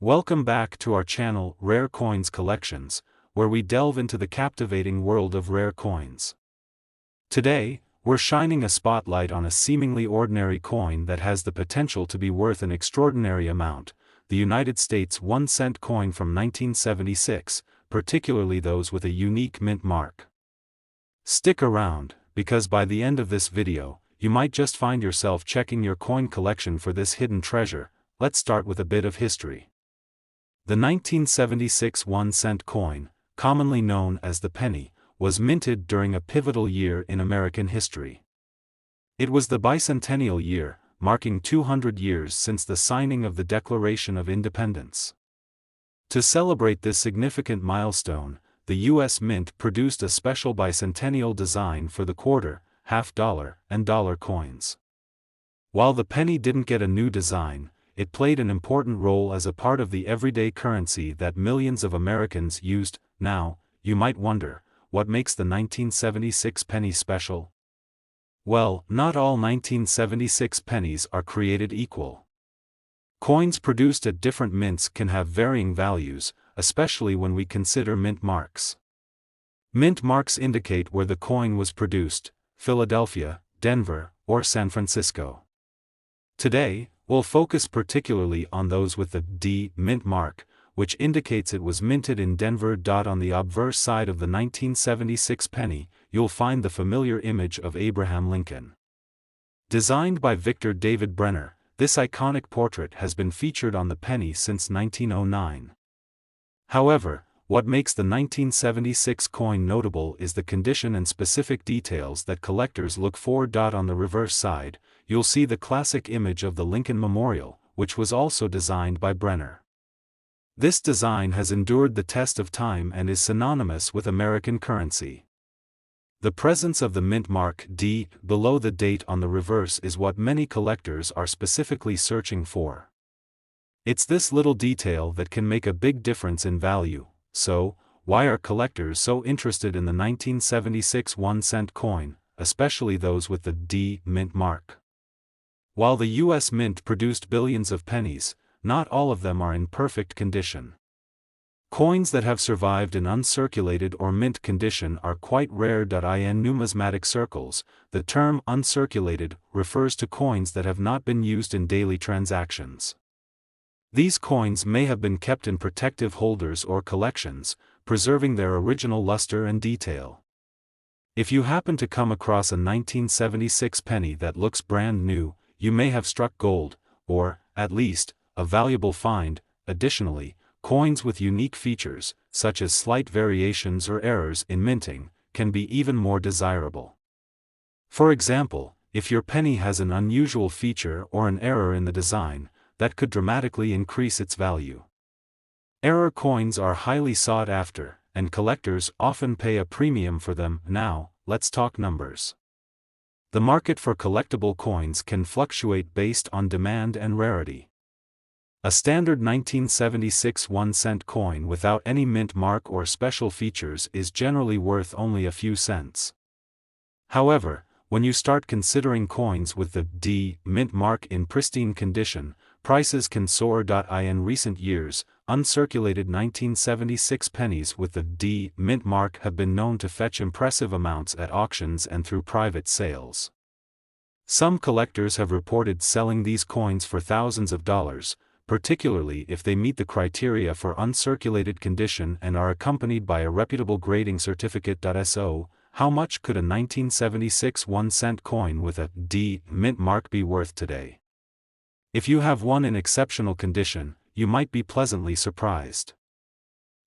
Welcome back to our channel Rare Coins Collections, where we delve into the captivating world of rare coins. Today, we're shining a spotlight on a seemingly ordinary coin that has the potential to be worth an extraordinary amount, the United States 1-cent coin from 1976, particularly those with a unique mint mark. Stick around, because by the end of this video, you might just find yourself checking your coin collection for this hidden treasure. Let's start with a bit of history. The 1976 1-cent coin, commonly known as the penny, was minted during a pivotal year in American history. It was the bicentennial year, marking 200 years since the signing of the Declaration of Independence. To celebrate this significant milestone, the U.S. Mint produced a special bicentennial design for the quarter, half-dollar, and dollar coins. While the penny didn't get a new design, it played an important role as a part of the everyday currency that millions of Americans used. Now, you might wonder, what makes the 1976 penny special? Well, not all 1976 pennies are created equal. Coins produced at different mints can have varying values, especially when we consider mint marks. Mint marks indicate where the coin was produced: Philadelphia, Denver, or San Francisco. Today, we'll focus particularly on those with the D mint mark, which indicates it was minted in Denver. On the obverse side of the 1976 penny, you'll find the familiar image of Abraham Lincoln. Designed by Victor David Brenner, this iconic portrait has been featured on the penny since 1909. However, what makes the 1976 coin notable is the condition and specific details that collectors look for. On the reverse side, you'll see the classic image of the Lincoln Memorial, which was also designed by Brenner. This design has endured the test of time and is synonymous with American currency. The presence of the mint mark D below the date on the reverse is what many collectors are specifically searching for. It's this little detail that can make a big difference in value. So, why are collectors so interested in the 1976 1-cent coin, especially those with the D mint mark? While the U.S. Mint produced billions of pennies, not all of them are in perfect condition. Coins that have survived in uncirculated or mint condition are quite rare. In numismatic circles, the term uncirculated refers to coins that have not been used in daily transactions. These coins may have been kept in protective holders or collections, preserving their original luster and detail. If you happen to come across a 1976 penny that looks brand new, you may have struck gold, or, at least, a valuable find. Additionally, coins with unique features, such as slight variations or errors in minting, can be even more desirable. For example, if your penny has an unusual feature or an error in the design, that could dramatically increase its value. Error coins are highly sought after, and collectors often pay a premium for them. Now, let's talk numbers. The market for collectible coins can fluctuate based on demand and rarity. A standard 1976 1-cent coin without any mint mark or special features is generally worth only a few cents. However, when you start considering coins with the D mint mark in pristine condition, prices can soar. In recent years, uncirculated 1976 pennies with the D mint mark have been known to fetch impressive amounts at auctions and through private sales. Some collectors have reported selling these coins for thousands of dollars, particularly if they meet the criteria for uncirculated condition and are accompanied by a reputable grading certificate. So, how much could a 1976 1-cent coin with a D mint mark be worth today? If you have one in exceptional condition, you might be pleasantly surprised.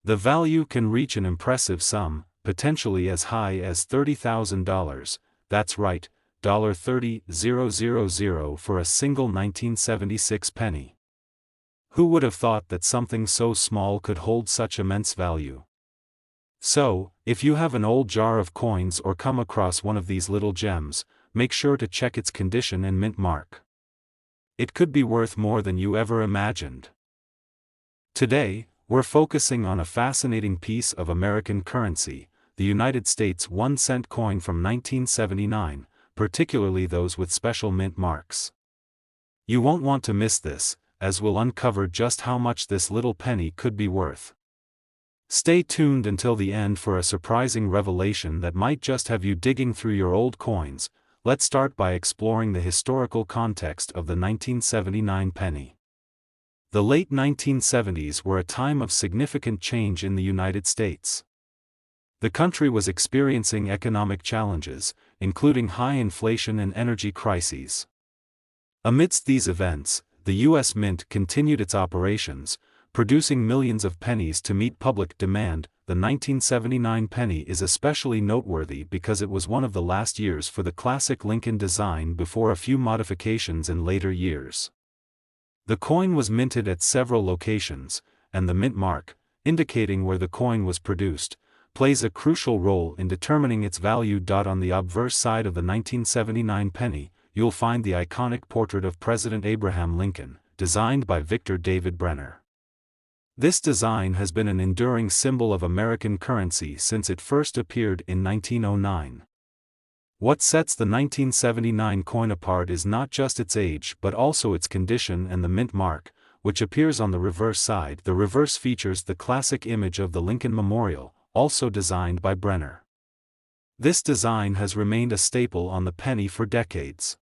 The value can reach an impressive sum, potentially as high as $30,000. That's right, $30,000 for a single 1976 penny. Who would have thought that something so small could hold such immense value? So, if you have an old jar of coins or come across one of these little gems, make sure to check its condition and mint mark. It could be worth more than you ever imagined. Today, we're focusing on a fascinating piece of American currency, the United States 1-cent coin from 1979, particularly those with special mint marks. You won't want to miss this, as we'll uncover just how much this little penny could be worth. Stay tuned until the end for a surprising revelation that might just have you digging through your old coins. Let's start by exploring the historical context of the 1979 penny. The late 1970s were a time of significant change in the United States. The country was experiencing economic challenges, including high inflation and energy crises. Amidst these events, the U.S. Mint continued its operations, producing millions of pennies to meet public demand. The 1979 penny is especially noteworthy because it was one of the last years for the classic Lincoln design before a few modifications in later years. The coin was minted at several locations, and the mint mark, indicating where the coin was produced, plays a crucial role in determining its value. On the obverse side of the 1979 penny, you'll find the iconic portrait of President Abraham Lincoln, designed by Victor David Brenner. This design has been an enduring symbol of American currency since it first appeared in 1909. What sets the 1979 coin apart is not just its age but also its condition and the mint mark, which appears on the reverse side. The reverse features the classic image of the Lincoln Memorial, also designed by Brenner. This design has remained a staple on the penny for decades.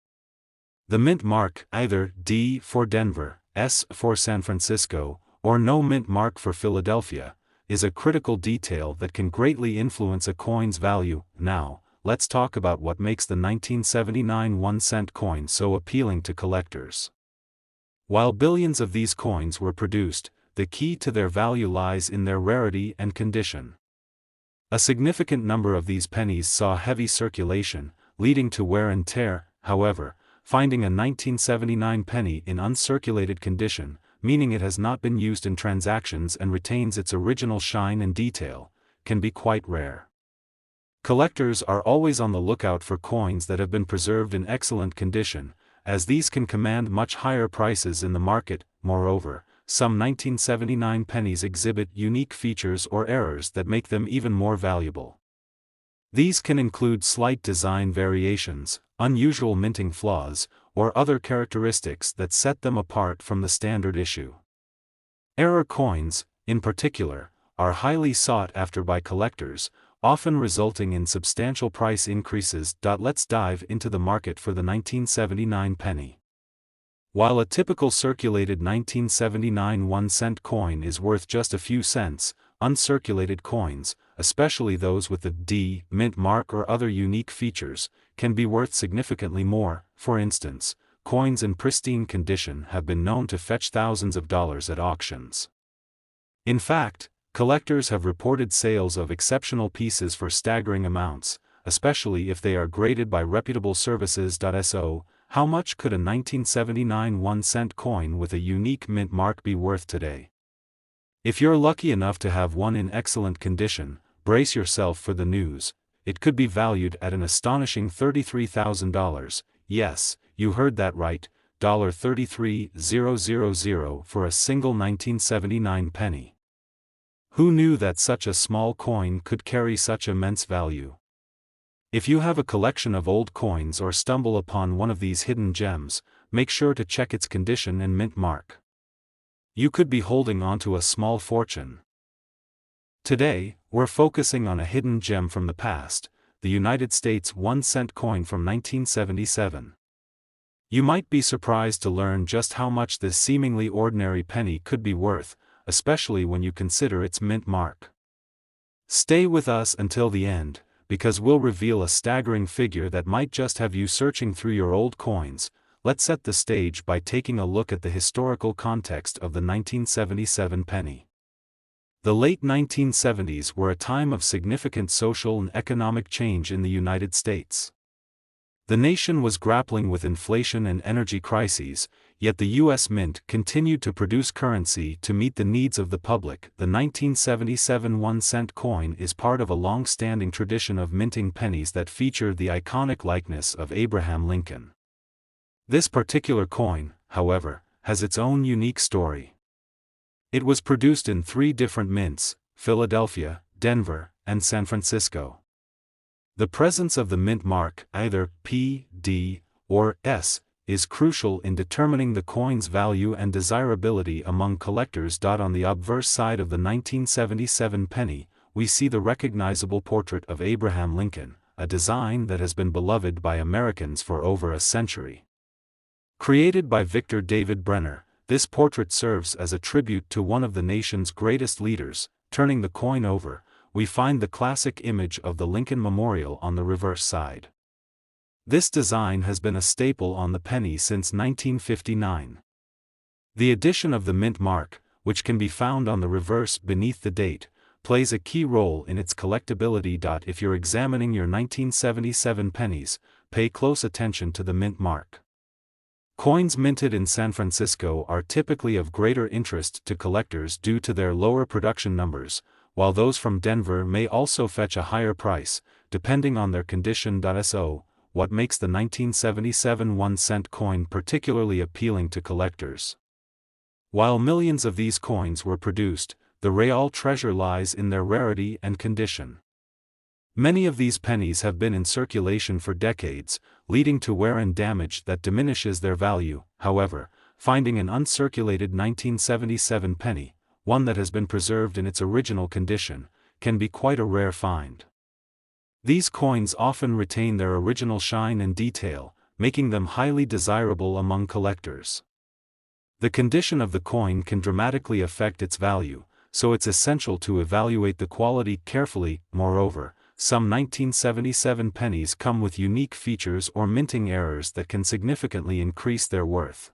The mint mark, either D for Denver, S for San Francisco, or no mint mark for Philadelphia, is a critical detail that can greatly influence a coin's value. Now, let's talk about what makes the 1979 1-cent coin so appealing to collectors. While billions of these coins were produced, the key to their value lies in their rarity and condition. A significant number of these pennies saw heavy circulation, leading to wear and tear. However, finding a 1979 penny in uncirculated condition, meaning it has not been used in transactions and retains its original shine and detail, can be quite rare. Collectors are always on the lookout for coins that have been preserved in excellent condition, as these can command much higher prices in the market. Moreover, some 1979 pennies exhibit unique features or errors that make them even more valuable. These can include slight design variations, unusual minting flaws, or other characteristics that set them apart from the standard issue. Error coins, in particular, are highly sought after by collectors, often resulting in substantial price increases. Let's dive into the market for the 1979 penny. While a typical circulated 1979 1-cent coin is worth just a few cents, uncirculated coins, especially those with the D mint mark or other unique features, can be worth significantly more. For instance, coins in pristine condition have been known to fetch thousands of dollars at auctions. In fact, collectors have reported sales of exceptional pieces for staggering amounts, especially if they are graded by reputable services. So, how much could a 1979 1-cent coin with a unique mint mark be worth today? If you're lucky enough to have one in excellent condition, brace yourself for the news. It could be valued at an astonishing $33,000. Yes, you heard that right, $33,000 for a single 1979 penny. Who knew that such a small coin could carry such immense value? If you have a collection of old coins or stumble upon one of these hidden gems, make sure to check its condition and mint mark. You could be holding onto a small fortune. Today, we're focusing on a hidden gem from the past, the United States 1-cent coin from 1977. You might be surprised to learn just how much this seemingly ordinary penny could be worth, especially when you consider its mint mark. Stay with us until the end, because we'll reveal a staggering figure that might just have you searching through your old coins. Let's set the stage by taking a look at the historical context of the 1977 penny. The late 1970s were a time of significant social and economic change in the United States. The nation was grappling with inflation and energy crises, yet the U.S. Mint continued to produce currency to meet the needs of the public. The 1977 1-cent coin is part of a long-standing tradition of minting pennies that feature the iconic likeness of Abraham Lincoln. This particular coin, however, has its own unique story. It was produced in 3 different mints: Philadelphia, Denver, and San Francisco. The presence of the mint mark, either P, D, or S, is crucial in determining the coin's value and desirability among collectors. On the obverse side of the 1977 penny, we see the recognizable portrait of Abraham Lincoln, a design that has been beloved by Americans for over a century. Created by Victor David Brenner, this portrait serves as a tribute to one of the nation's greatest leaders. Turning the coin over, we find the classic image of the Lincoln Memorial on the reverse side. This design has been a staple on the penny since 1959. The addition of the mint mark, which can be found on the reverse beneath the date, plays a key role in its collectability. If you're examining your 1977 pennies, pay close attention to the mint mark. Coins minted in San Francisco are typically of greater interest to collectors due to their lower production numbers, while those from Denver may also fetch a higher price, depending on their condition. So, what makes the 1977 1-cent coin particularly appealing to collectors? While millions of these coins were produced, the real treasure lies in their rarity and condition. Many of these pennies have been in circulation for decades, leading to wear and damage that diminishes their value. However, finding an uncirculated 1977 penny, one that has been preserved in its original condition, can be quite a rare find. These coins often retain their original shine and detail, making them highly desirable among collectors. The condition of the coin can dramatically affect its value, so it's essential to evaluate the quality carefully. Moreover, some 1977 pennies come with unique features or minting errors that can significantly increase their worth.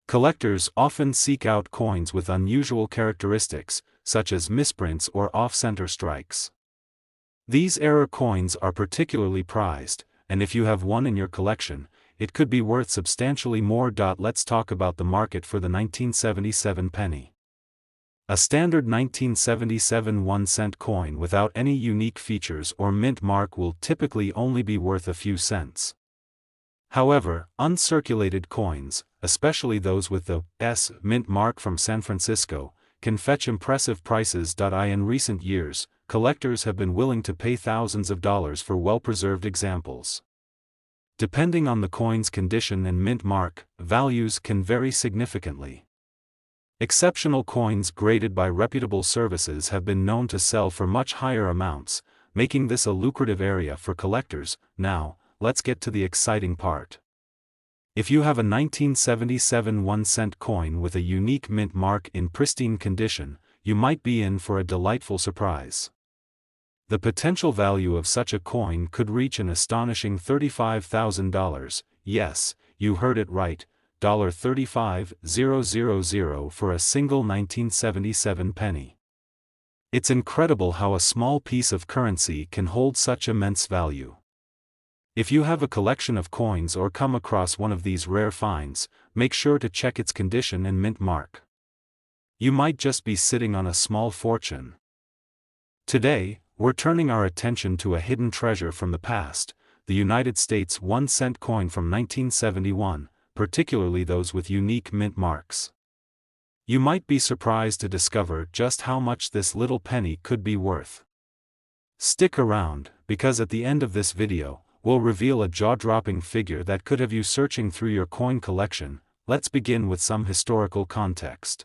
Collectors often seek out coins with unusual characteristics, such as misprints or off-center strikes. These error coins are particularly prized, and if you have one in your collection, it could be worth substantially more. Let's talk about the market for the 1977 penny. A standard 1977 1-cent coin without any unique features or mint mark will typically only be worth a few cents. However, uncirculated coins, especially those with the S mint mark from San Francisco, can fetch impressive prices. In recent years, collectors have been willing to pay thousands of dollars for well-preserved examples. Depending on the coin's condition and mint mark, values can vary significantly. Exceptional coins graded by reputable services have been known to sell for much higher amounts, making this a lucrative area for collectors. Now, let's get to the exciting part. If you have a 1977 1-cent coin with a unique mint mark in pristine condition, you might be in for a delightful surprise. The potential value of such a coin could reach an astonishing $35,000, yes, you heard it right, $35,000 for a single 1977 penny. It's incredible how a small piece of currency can hold such immense value. If you have a collection of coins or come across one of these rare finds, make sure to check its condition and mint mark. You might just be sitting on a small fortune. Today, we're turning our attention to a hidden treasure from the past, the United States 1-cent coin from 1971, particularly those with unique mint marks. You might be surprised to discover just how much this little penny could be worth. Stick around, because at the end of this video, we'll reveal a jaw-dropping figure that could have you searching through your coin collection. Let's begin with some historical context.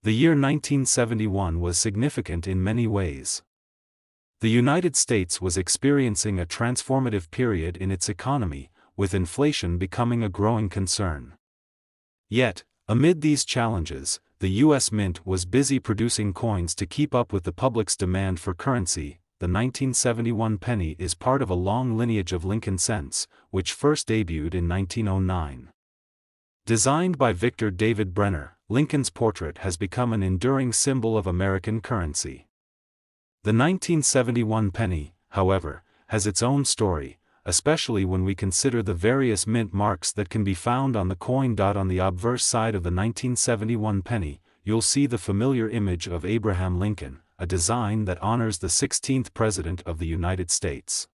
The year 1971 was significant in many ways. The United States was experiencing a transformative period in its economy, with inflation becoming a growing concern. Yet, amid these challenges, the U.S. Mint was busy producing coins to keep up with the public's demand for currency. The 1971 penny is part of a long lineage of Lincoln cents, which first debuted in 1909. Designed by Victor David Brenner, Lincoln's portrait has become an enduring symbol of American currency. The 1971 penny, however, has its own story, especially when we consider the various mint marks that can be found on the coin. On the obverse side of the 1971 penny, you'll see the familiar image of Abraham Lincoln, a design that honors the 16th President of the United States.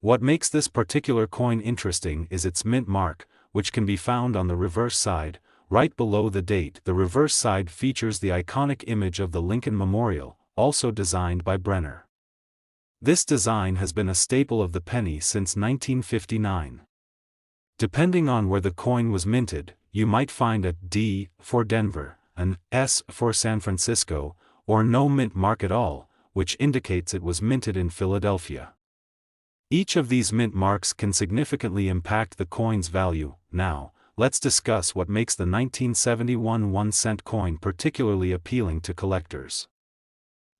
What makes this particular coin interesting is its mint mark, which can be found on the reverse side, right below the date. The reverse side features the iconic image of the Lincoln Memorial, also designed by Brenner. This design has been a staple of the penny since 1959. Depending on where the coin was minted, you might find a D for Denver, an S for San Francisco, or no mint mark at all, which indicates it was minted in Philadelphia. Each of these mint marks can significantly impact the coin's value. Now, let's discuss what makes the 1971 1-cent coin particularly appealing to collectors.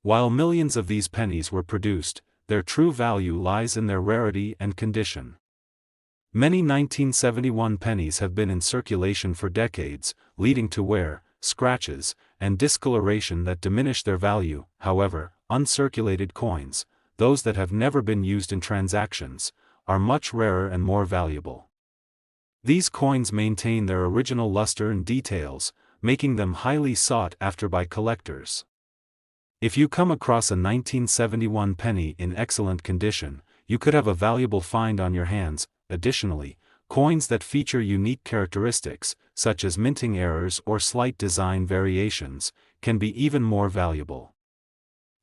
While millions of these pennies were produced, their true value lies in their rarity and condition. Many 1971 pennies have been in circulation for decades, leading to wear, scratches, and discoloration that diminish their value. However, uncirculated coins, those that have never been used in transactions, are much rarer and more valuable. These coins maintain their original luster and details, making them highly sought after by collectors. If you come across a 1971 penny in excellent condition, you could have a valuable find on your hands. Additionally, coins that feature unique characteristics, such as minting errors or slight design variations, can be even more valuable.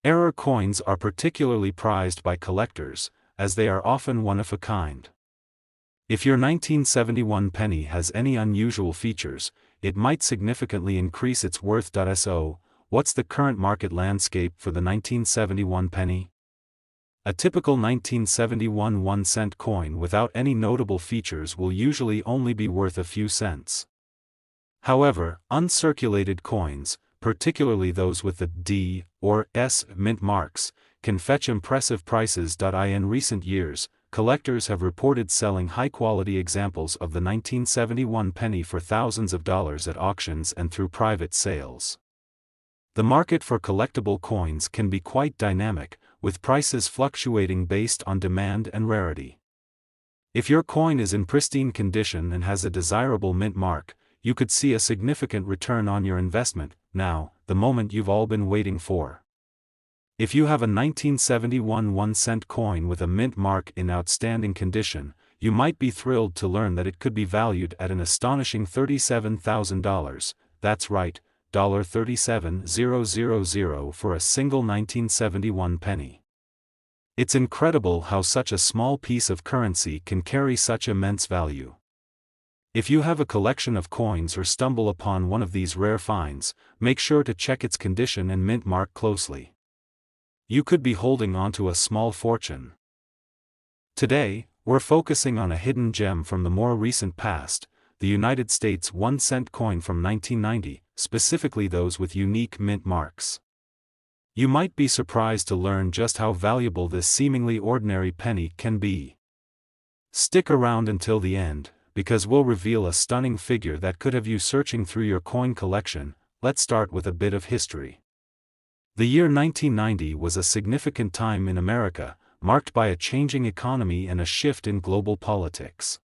Error coins are particularly prized by collectors, as they are often one of a kind. If your 1971 penny has any unusual features, it might significantly increase its worth. So, what's the current market landscape for the 1971 penny? A typical 1971 1-cent coin without any notable features will usually only be worth a few cents. However, uncirculated coins, particularly those with the D or S mint marks, can fetch impressive prices. In recent years, collectors have reported selling high-quality examples of the 1971 penny for thousands of dollars at auctions and through private sales. The market for collectible coins can be quite dynamic, with prices fluctuating based on demand and rarity. If your coin is in pristine condition and has a desirable mint mark, you could see a significant return on your investment. Now, the moment you've all been waiting for. If you have a 1971 1-cent coin with a mint mark in outstanding condition, you might be thrilled to learn that it could be valued at an astonishing $37,000. That's right, $37,000 for a single 1971 penny. It's incredible how such a small piece of currency can carry such immense value. If you have a collection of coins or stumble upon one of these rare finds, make sure to check its condition and mint mark closely. You could be holding onto a small fortune. Today, we're focusing on a hidden gem from the more recent past, the United States 1-cent coin from 1990, specifically those with unique mint marks. You might be surprised to learn just how valuable this seemingly ordinary penny can be. Stick around until the end, because we'll reveal a stunning figure that could have you searching through your coin collection. Let's start with a bit of history. The year 1990 was a significant time in America, marked by a changing economy and a shift in global politics.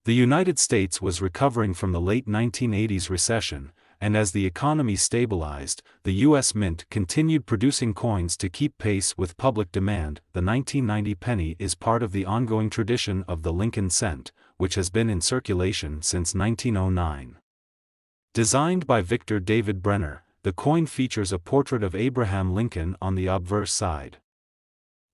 The United States was recovering from the late 1980s recession, and as the economy stabilized, the U.S. Mint continued producing coins to keep pace with public demand. The 1990 penny is part of the ongoing tradition of the Lincoln cent, which has been in circulation since 1909. Designed by Victor David Brenner, the coin features a portrait of Abraham Lincoln on the obverse side.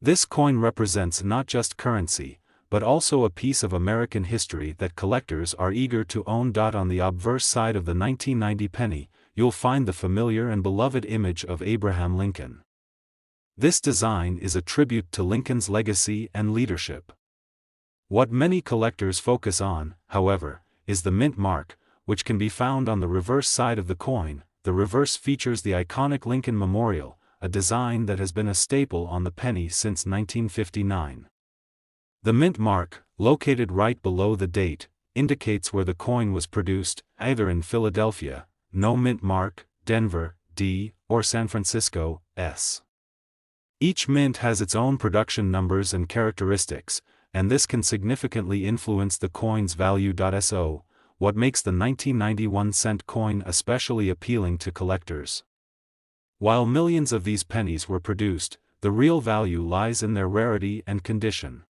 This coin represents not just currency, but also a piece of American history that collectors are eager to own. On the obverse side of the 1990 penny, you'll find the familiar and beloved image of Abraham Lincoln. This design is a tribute to Lincoln's legacy and leadership. What many collectors focus on, however, is the mint mark, which can be found on the reverse side of the coin. The reverse features the iconic Lincoln Memorial, a design that has been a staple on the penny since 1959. The mint mark, located right below the date, indicates where the coin was produced, either in Philadelphia, no mint mark, Denver, D, or San Francisco, S. Each mint has its own production numbers and characteristics, and this can significantly influence the coin's value. So, what makes the 1991 cent coin especially appealing to collectors? While millions of these pennies were produced, the real value lies in their rarity and condition.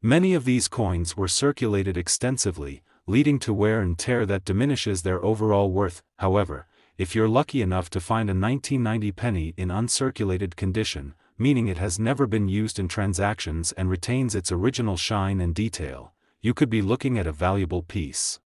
Many of these coins were circulated extensively, leading to wear and tear that diminishes their overall worth. However, if you're lucky enough to find a 1990 penny in uncirculated condition, meaning it has never been used in transactions and retains its original shine and detail, you could be looking at a valuable piece.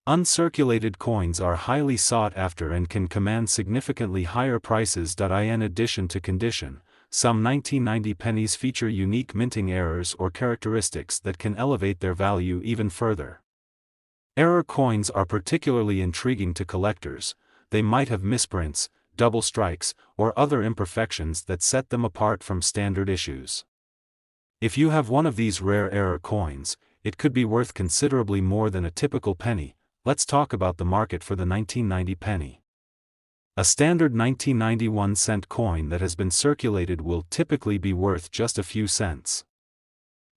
Uncirculated coins are highly sought after and can command significantly higher prices. In addition to condition, some 1990 pennies feature unique minting errors or characteristics that can elevate their value even further. Error coins are particularly intriguing to collectors. They might have misprints, double strikes, or other imperfections that set them apart from standard issues. If you have one of these rare error coins, it could be worth considerably more than a typical penny. Let's talk about the market for the 1990 penny. A standard 1991 cent coin that has been circulated will typically be worth just a few cents.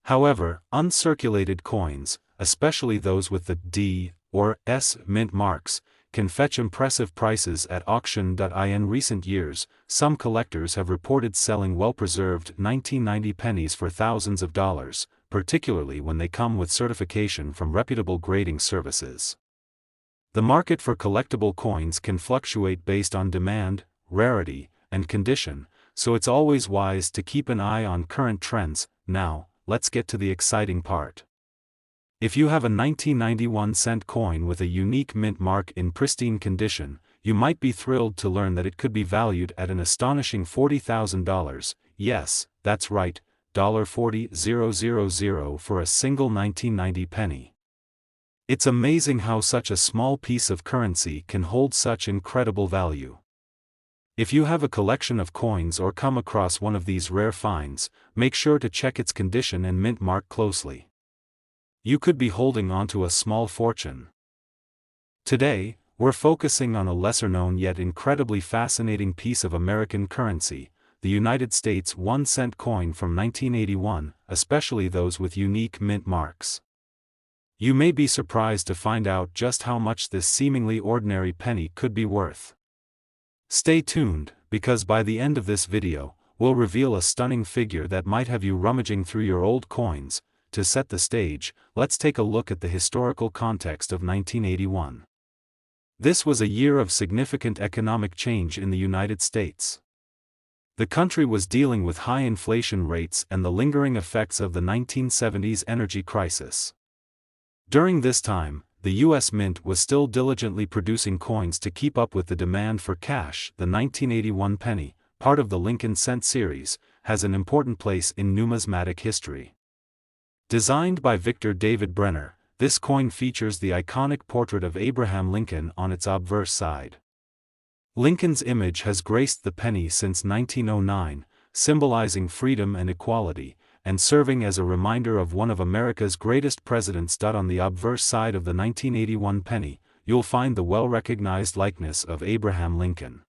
However, uncirculated coins, especially those with the D or S mint marks, can fetch impressive prices at auction. In recent years, some collectors have reported selling well-preserved 1990 pennies for thousands of dollars, particularly when they come with certification from reputable grading services. The market for collectible coins can fluctuate based on demand, rarity, and condition, so it's always wise to keep an eye on current trends. Now, let's get to the exciting part. If you have a 1991 cent coin with a unique mint mark in pristine condition, you might be thrilled to learn that it could be valued at an astonishing $40,000. Yes, that's right, $40,000 for a single 1990 penny. It's amazing how such a small piece of currency can hold such incredible value. If you have a collection of coins or come across one of these rare finds, make sure to check its condition and mint mark closely. You could be holding onto a small fortune. Today, we're focusing on a lesser-known yet incredibly fascinating piece of American currency, the United States 1-cent coin from 1981, especially those with unique mint marks. You may be surprised to find out just how much this seemingly ordinary penny could be worth. Stay tuned, because by the end of this video, we'll reveal a stunning figure that might have you rummaging through your old coins. To set the stage, let's take a look at the historical context of 1981. This was a year of significant economic change in the United States. The country was dealing with high inflation rates and the lingering effects of the 1970s energy crisis. During this time, the U.S. Mint was still diligently producing coins to keep up with the demand for cash. The 1981 penny, part of the Lincoln Cent series, has an important place in numismatic history. Designed by Victor David Brenner, this coin features the iconic portrait of Abraham Lincoln on its obverse side. Lincoln's image has graced the penny since 1909, symbolizing freedom and equality, and serving as a reminder of one of America's greatest presidents. On the obverse side of the 1981 penny, you'll find the well-recognized likeness of Abraham Lincoln.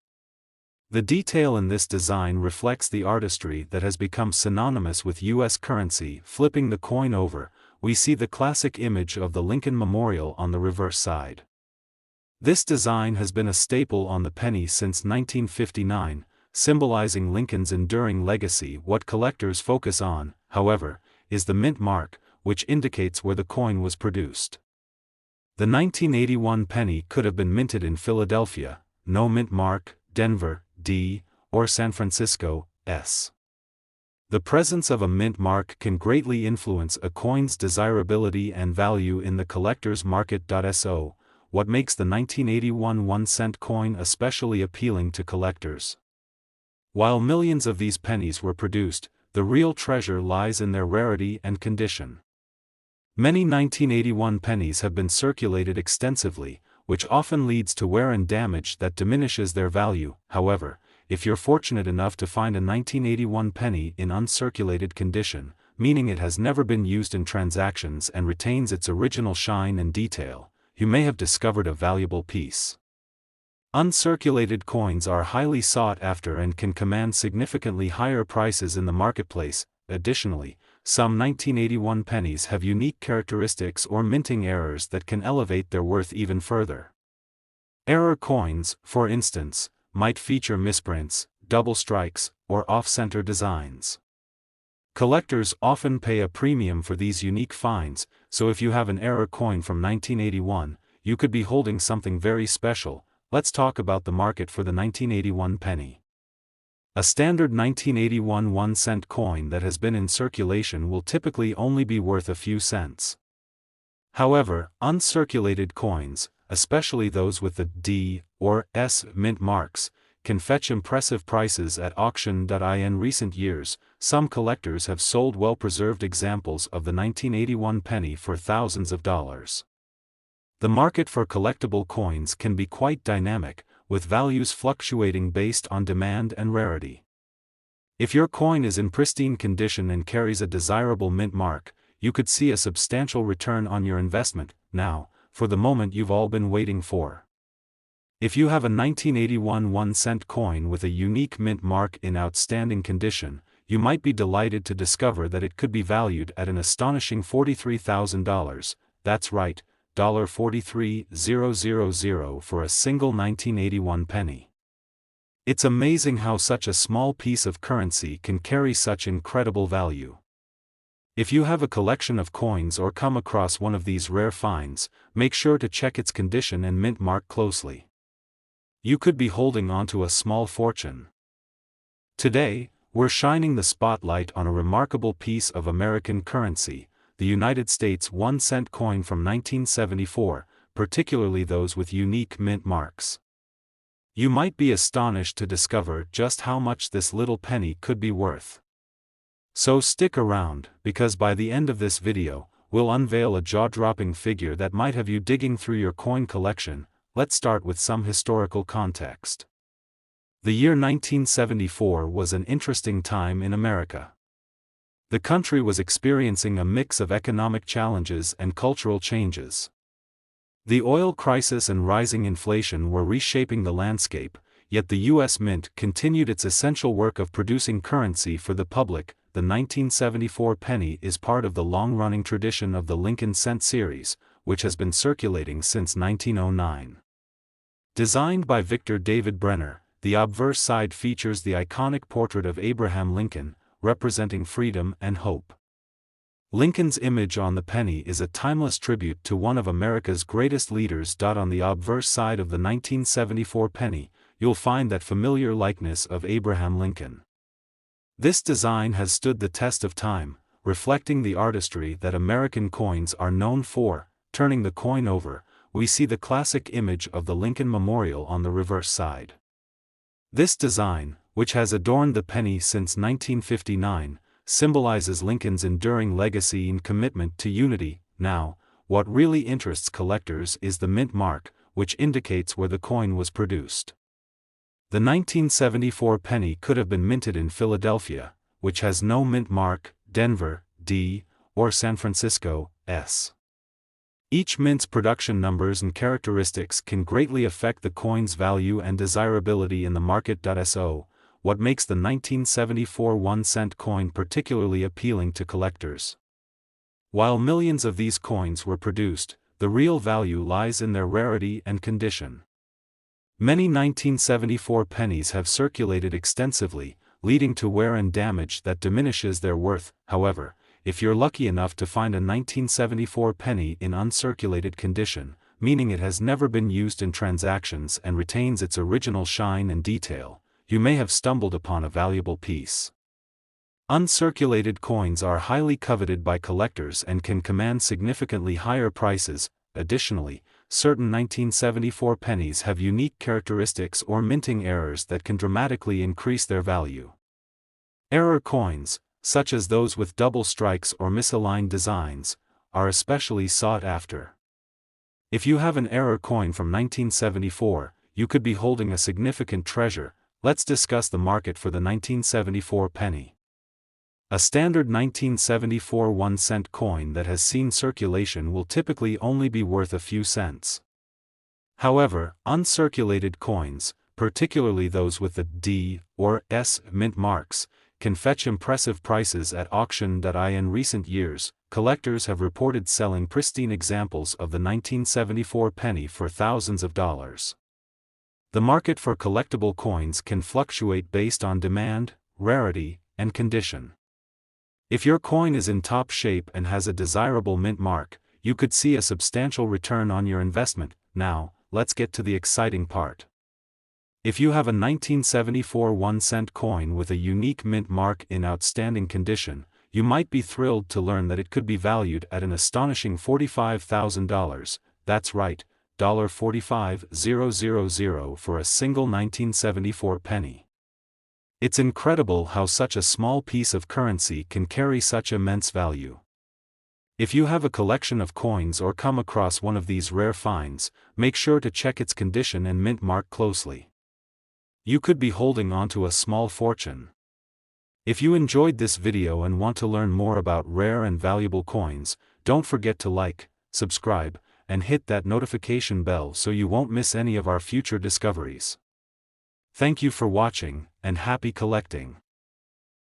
The detail in this design reflects the artistry that has become synonymous with U.S. currency. Flipping the coin over, we see the classic image of the Lincoln Memorial on the reverse side. This design has been a staple on the penny since 1959, symbolizing Lincoln's enduring legacy. What collectors focus on, however, is the mint mark, which indicates where the coin was produced. The 1981 penny could have been minted in Philadelphia, no mint mark, Denver, D, or San Francisco, S. The presence of a mint mark can greatly influence a coin's desirability and value in the collector's market. So, what makes the 1981 1-cent coin especially appealing to collectors? While millions of these pennies were produced, the real treasure lies in their rarity and condition. Many 1981 pennies have been circulated extensively, which often leads to wear and damage that diminishes their value. However, if you're fortunate enough to find a 1981 penny in uncirculated condition, meaning it has never been used in transactions and retains its original shine and detail, you may have discovered a valuable piece. Uncirculated coins are highly sought after and can command significantly higher prices in the marketplace. Additionally, some 1981 pennies have unique characteristics or minting errors that can elevate their worth even further. Error coins, for instance, might feature misprints, double strikes, or off-center designs. Collectors often pay a premium for these unique finds, so if you have an error coin from 1981, you could be holding something very special. Let's talk about the market for the 1981 penny. A standard 1981 1-cent coin that has been in circulation will typically only be worth a few cents. However, uncirculated coins, especially those with the D or S mint marks, can fetch impressive prices at auction. In recent years, some collectors have sold well-preserved examples of the 1981 penny for thousands of dollars. The market for collectible coins can be quite dynamic, with values fluctuating based on demand and rarity. If your coin is in pristine condition and carries a desirable mint mark, you could see a substantial return on your investment. Now, for the moment you've all been waiting for. If you have a 1981 1-cent coin with a unique mint mark in outstanding condition, you might be delighted to discover that it could be valued at an astonishing $43,000, that's right, $43,000 for a single 1981 penny. It's amazing how such a small piece of currency can carry such incredible value. If you have a collection of coins or come across one of these rare finds, make sure to check its condition and mint mark closely. You could be holding onto a small fortune. Today, we're shining the spotlight on a remarkable piece of American currency, the United States 1-cent coin from 1974, particularly those with unique mint marks. You might be astonished to discover just how much this little penny could be worth. So stick around, because by the end of this video, we'll unveil a jaw-dropping figure that might have you digging through your coin collection. Let's start with some historical context. The year 1974 was an interesting time in America. The country was experiencing a mix of economic challenges and cultural changes. The oil crisis and rising inflation were reshaping the landscape, yet the U.S. Mint continued its essential work of producing currency for the public. The 1974 penny is part of the long-running tradition of the Lincoln Cent series, which has been circulating since 1909. Designed by Victor David Brenner, the obverse side features the iconic portrait of Abraham Lincoln, representing freedom and hope. Lincoln's image on the penny is a timeless tribute to one of America's greatest leaders. On the obverse side of the 1974 penny, you'll find that familiar likeness of Abraham Lincoln. This design has stood the test of time, reflecting the artistry that American coins are known for. Turning the coin over, we see the classic image of the Lincoln Memorial on the reverse side. This design, which has adorned the penny since 1959, symbolizes Lincoln's enduring legacy and commitment to unity. Now, what really interests collectors is the mint mark, which indicates where the coin was produced. The 1974 penny could have been minted in Philadelphia, which has no mint mark, Denver, D, or San Francisco, S. Each mint's production numbers and characteristics can greatly affect the coin's value and desirability in the market. So, what makes the 1974 1-cent coin particularly appealing to collectors? While millions of these coins were produced, the real value lies in their rarity and condition. Many 1974 pennies have circulated extensively, leading to wear and damage that diminishes their worth. However, if you're lucky enough to find a 1974 penny in uncirculated condition, meaning it has never been used in transactions and retains its original shine and detail, you may have stumbled upon a valuable piece. Uncirculated coins are highly coveted by collectors and can command significantly higher prices. Additionally, certain 1974 pennies have unique characteristics or minting errors that can dramatically increase their value. Error coins, such as those with double strikes or misaligned designs, are especially sought after. If you have an error coin from 1974, you could be holding a significant treasure. Let's discuss the market for the 1974 penny. A standard 1974 1-cent coin that has seen circulation will typically only be worth a few cents. However, uncirculated coins, particularly those with the D or S mint marks, can fetch impressive prices at auction. In recent years, collectors have reported selling pristine examples of the 1974 penny for thousands of dollars. The market for collectible coins can fluctuate based on demand, rarity, and condition. If your coin is in top shape and has a desirable mint mark, you could see a substantial return on your investment. Now, let's get to the exciting part. If you have a 1974 1-cent coin with a unique mint mark in outstanding condition, you might be thrilled to learn that it could be valued at an astonishing $45,000, that's right, $45,000 for a single 1974 penny. It's incredible how such a small piece of currency can carry such immense value. If you have a collection of coins or come across one of these rare finds, make sure to check its condition and mint mark closely. You could be holding onto a small fortune. If you enjoyed this video and want to learn more about rare and valuable coins, don't forget to like, subscribe, and hit that notification bell so you won't miss any of our future discoveries. Thank you for watching, and happy collecting.